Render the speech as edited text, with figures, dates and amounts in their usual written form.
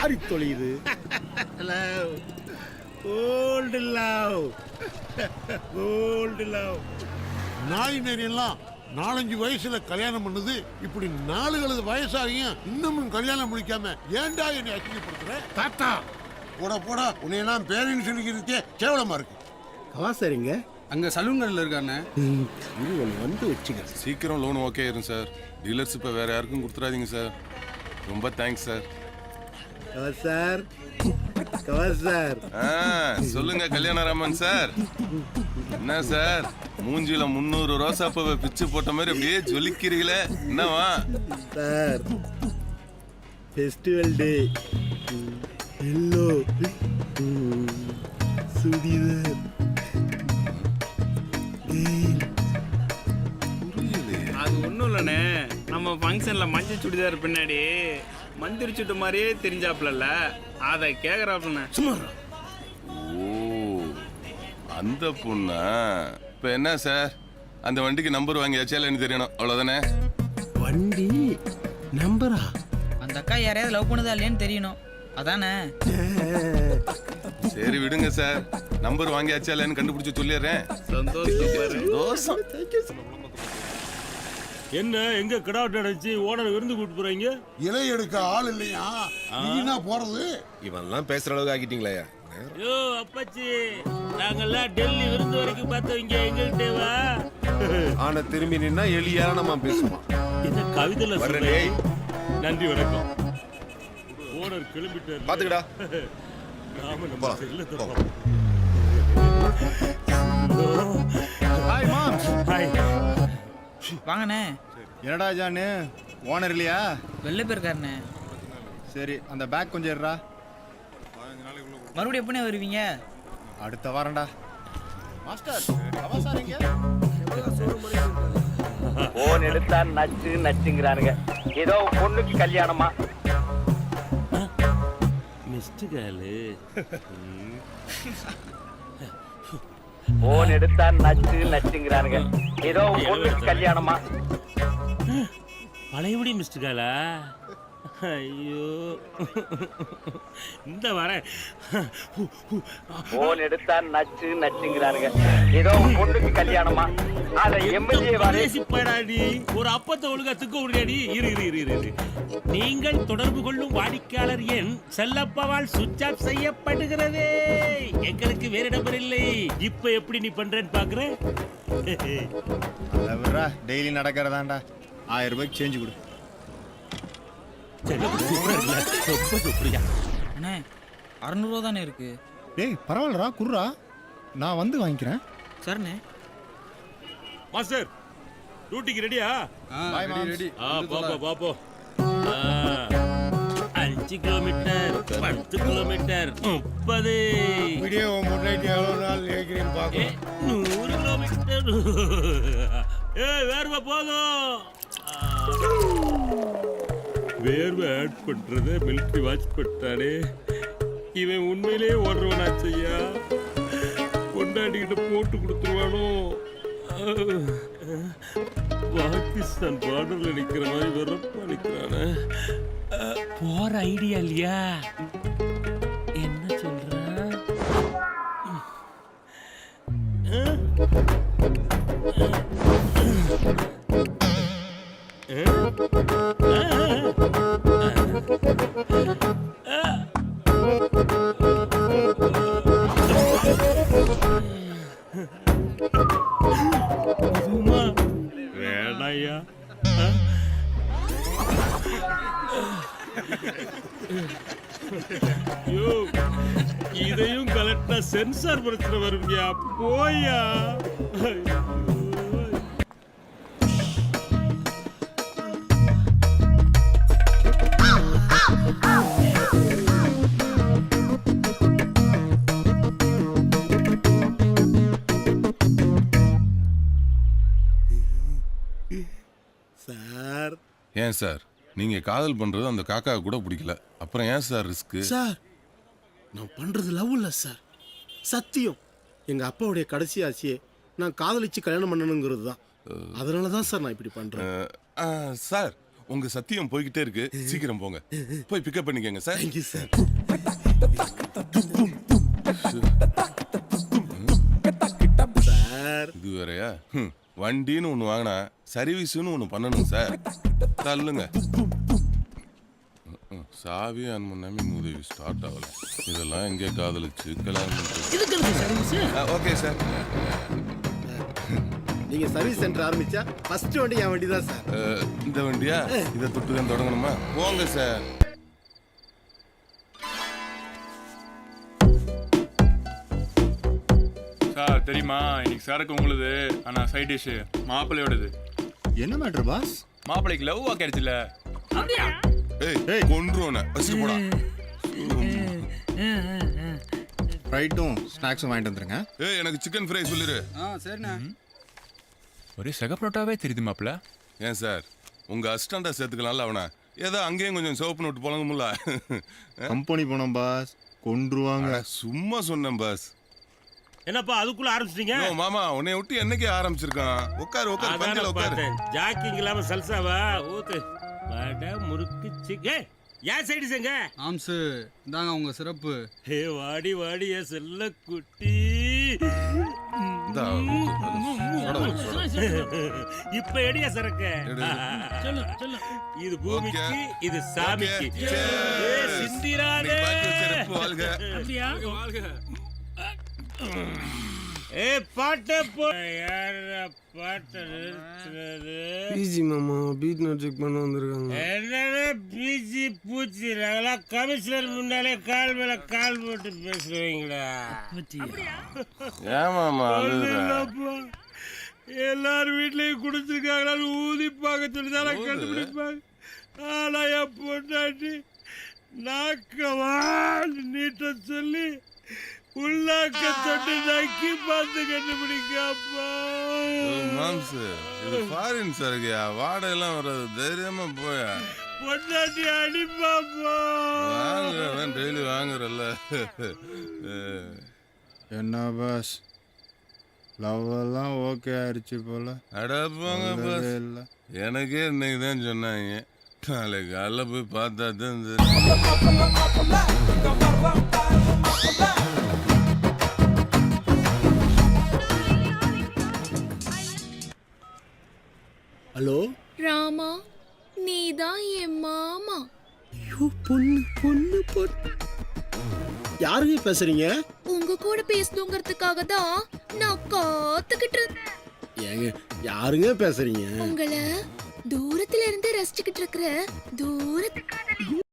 மாறி தொலையுது. Love, gold love, gold love. நாய் நெறியெல்லாம் 4-5 வயசுல கல்யாணம் பண்ணுது. இப்படி 4 வயசாகியும் இன்னமும் கல்யாணம் முடிக்காம ஏன்டா என்னை அசிங்கப்படுத்துற? தாத்தா போடா உன்னையெல்லாம் பேரின்னு சொல்லிக்கிறதுக்கே கேவலமா இருக்கு. கவாசாரிங்க அங்க சலூன்கள்ல இருக்கானே. இது ஒன்று வந்து வச்சுக்க. சீக்கிரம் லோன் ஓகே ஆயிரும் சார். டீலர்ஷிப்பை வேற யாருக்கும் கொடுத்துடாதீங்க சார். ரொம்ப தேங்க்ஸ் சார். கவாசார் கவாசார். சொல்லுங்க கல்யாணராமன் சார். என்ன சார் மூஞ்சில 300 ரோசாப்பூவை பிச்சு போட்ட மாதிரி அப்படியே ஜொலிக்கிறீங்களே, என்னவா சார்? ஃபெஸ்டிவல் டே, எல்லோ சுடிதார், அது ஒன்றும் இல்லைண்ணே, நம்ம ஃபங்க்ஷனில் மஞ்சள் சுடிதார் பின்னாடி மந்திரி சுட்டு மாதிரியே தெரிஞ்சாப்புல, அதை கேட்குறாப்புலண்ணே. சும்மா. ஓ அந்த பொண்ணா? இப்போ என்ன சார், அந்த வண்டிக்கு நம்பர் வாங்கியாச்சா இல்லைன்னு தெரியணும், அவ்வளோதானே? வண்டி நம்பரா? அந்த அக்கா யாரையாவது லவ் பண்ணுதா இல்லையான்னு தெரியணும், அதானே? சரி விடுங்க சார், நம்பர் வாங்கியாச்சா இல்லைன்னு கண்டுபிடிச்சு சொல்லிடுறேன். சந்தோஷம். என்ன எங்க கிடாவட்ட அடைச்சு ஓனர் விருந்து கூட்டு போறீங்க? இலை எடுக்க ஆள் இல்லையா? நீனா போறது? இவன்லாம் பேசுற அளவுக்கு ஆக்கிட்டீங்களா? யோ அப்பச்சி, நாங்கெல்லாம் டெல்லி விருந்து வரைக்கும் பார்த்தவங்க, எங்கள்கிட்ட வா. ஆனா திரும்பி நின்னா எலியானமா பேசுவான். இந்த கவிதையில வரலே. நன்றி வணக்கம். ஓனர் கிளம்பிட்டாரு, பாத்துக்கடா. நாம நம்ம செல்லத்தை ஹாய் மாம். ஹாய். வாங்கண்ணே. என்னடா ஜானு, ஓனர் இல்லையா? வெளில போயிருக்காருண்ணே. சரி, அந்த பேக் கொஞ்சம் எடுறா. மறுபடியும் எப்படிண்ணே வருவீங்க? அடுத்த வாரம்டா. மாஸ்டர் கவாசாரிங்க. போன் எடுத்தா நச்சு நச்சுங்கிறானுங்க. ஏதோ பொண்ணுக்கு கல்யாணமா? மிஸ்டு காலு. போன் எடுத்தா நச்சு நச்சுங்கிறானுங்க. ஏதோ பொண்ணுக்கு கல்யாணமா? பழையபடி மிஸ்டு காலா? ஐயோ இந்த வரேன். போன் எடுத்தா நச்சு நச்சுங்கிறானுங்க. ஏதோ பொண்ணுக்கு கல்யாணமா? அத எம்எல்ஏ படாடி ஒரு அப்பத்தை ஒழுங்கா துக்க முடியாடி. இரு இரு இரு இரு. நீங்கள் தொடர்பு கொள்ளும் வாடிக்கையாளர் எண் செல்லப்பாவால் சுவிட்ச் ஆஃப் செய்யப்படுகிறது. எங்களுக்கு வேற நம்பர் இல்லை. இப்ப எப்படி நீ பண்றேன்னு பாக்குறேன். அதை விட்றா, டெய்லி நடக்கிறதாண்டா. 1000 ரூபாய்க்கு சேஞ்சு கொடு. அண்ணே 600 ரூபா தானே இருக்கு. டேய் பரவாயில்லடா, குர்ரா, நான் வந்து வாங்கிக்கிறேன். சரிண்ணே. மாஸ்டர் டியூட்டிக்கு ரெடியா? பாய் மாம். பாப்போ பாப்போ. 5 கிலோமீட்டர், 10 கிலோமீட்டர், 30. வீடியோ முன்னாடி எவ்வளவு நாள் ஏற்கிறேன்னு பார்க்கணும். 100 கிலோமீட்டர். வேர்வை போதும். வேர்வை ஆட் பண்றத மிலிட்டரி வாட்ச் பண்ணிட்டானே. இவன் உண்மையிலே ஓடுறவனாச்சையா? கொண்டாடிக்கிட்ட போட்டு கொடுத்துருவானோ? பாகிஸ்தான் பார்டர்ல நிக்கிற மாதிரி வெறப்பா நிக்கிறானே. போற ஐடியா இல்லையா? என்ன சொல்ற? வேணாயா? இதையும் கலெக்டா சென்சார் பிரச்சனை வரும்யா. போயா. சார். ஏன் சார் நீங்க காதல் பண்றது அந்த காக்கா கூட பிடிக்கல, அப்புறம் ஏன் சார் ரிஸ்க்? சார் நான் பண்றது லவ் இல்ல சார், சத்தியம். எங்க அப்பாவுடைய கடைசி ஆசையே நான் காதலிச்சு கல்யாணம் பண்ணணுங்கிறது தான். அதனால தான் சார் நான் இப்படி பண்றேன். சார் உங்க சத்தியம் போய்கிட்டே இருக்கு, சீக்கிரம் போங்க. போய் பிக்கப் பண்ணிக்கங்க சார். Thank you sir. சார் இது வேறயா? வண்டின்னு ஒண்ணு வாங்கினா சர்வீஸ்னு ஒண்ணு பண்ணணும் சார். தள்ளுங்க. சாவி ஆன் பண்ணாம உதவி ஸ்டார்ட் ஆகல. இதெல்லாம் எங்கே காதலிச்சு கல்யாணம். Okay sir. நீங்க சர்வீஸ் சென்டர் ஆரம்பிச்சா ஃபர்ஸ்ட் வண்டி என் வண்டி தான் சார். இந்த வண்டியா? இதை தொட்டு தான் தொடங்கணுமா? போங்க சார். சார் தெரியுமா, இன்னைக்கு சரக்கு உங்களுது, ஆனா சைட் டிஷ் மாப்பிள்ளையோடது. என்ன மேட்ரு பாஸ்? மாப்பிள்ளைக்கு லவ் வாக்கிடுச்சுல. ஏய் கொன்றுவன ஃபர்ஸ்ட் போடா. ஃப்ரைட்டும் ஸ்நாக்ஸும் வாங்கிட்டு வந்துருங்க. ஏய் எனக்கு சிக்கன் ஃப்ரை சொல்லிரு. சரிண்ணா. ஒரே சகப்ரோட்டாவே தெரியுது மாப்பிள்ள. ஏன் சார் உங்க அசிஸ்டண்டா சேர்த்துக்கலாம்ல அவனை? ஏதோ அங்கேயும் கொஞ்சம் சிவப்பு நோட்டு போலங்கும்ல. கம்பெனி போனோம் பாஸ், கொன்றுவாங்க. சும்மா சொன்னேன் பாஸ். என்னப்பா அதுக்குள்ள ஆரம்பிச்சிட்டீங்க? ஓ மாமா, உன்னை விட்டு என்னைக்கு ஆரம்பிச்சிருக்கான்? உட்காரு உட்காரு, பந்தில உட்காரு. ஜாக்கிங் இல்லாம சல்சாவா ஊத்து. வடை முறுக்கு சிக்கன். ஏன் சைடு செங்க ஆம்சு இந்தாங்க உங்க சிறப்பு. ஹே வாடி வாடி என் செல்ல குட்டி. இப்ப எடியா சரக்கு. இது பூமிக்கு, இது சாமிக்கு. சிந்திரானே ஏ பாட்ட போ. யார பாட்ட நிறுத்துறது? ஈஸி மாமா பீட் நோட் செக் பண்ண வந்திருக்காங்க. என்னடா பிஜி பூச்சி, நாங்களாம் கமிஷனர் முன்னாலே கால் மேல கால் போட்டு பேசுவீங்களா? ஏன் மாமா எல்லாரும் வீட்லயும் குடிச்சிருக்காங்களான்னு ஊதிப்பாங்க சொல்லிதான கண்டுபிடிப்பாங்க. ஆனா என் பொண்டாட்டி நாக்கவான்னு நீட்ட சொல்லி உள்ளாக்க தொட்டு நக்கி பார்த்து கண்டுபிடிக்காப்பா. மாம்சு இது ஃபாரின் சரக்குயா, வாடகை எல்லாம் வராது, தைரியமா போயா. பொண்டாட்டி அடிப்பாப்பா. வாங்குறேன், டெய்லி வாங்குறல்ல. என்ன பாஸ், லவ் எல்லாம் ஓகே ஆயிடுச்சு போல. அடப்பாங்க பாஸ், எனக்கே இன்னைக்கு தான் சொன்னாங்க. நாளைக்கு காலைல போய் பார்த்தா தான் ஹலோ ராமா, நீதான் என் மாமா. ஐயோ பொண்ணு பொண்ணு பொண்ணு. யாருங்க பேசுறீங்க? உங்க கூட பேசணுங்கிறதுக்காக தான் நான் காத்துக்கிட்டு இருந்தேன். ஏங்க யாருங்க பேசுறீங்க? உங்களை தூரத்துல இருந்து ரசிச்சுக்கிட்டு இருக்கிற தூரத்துக்காக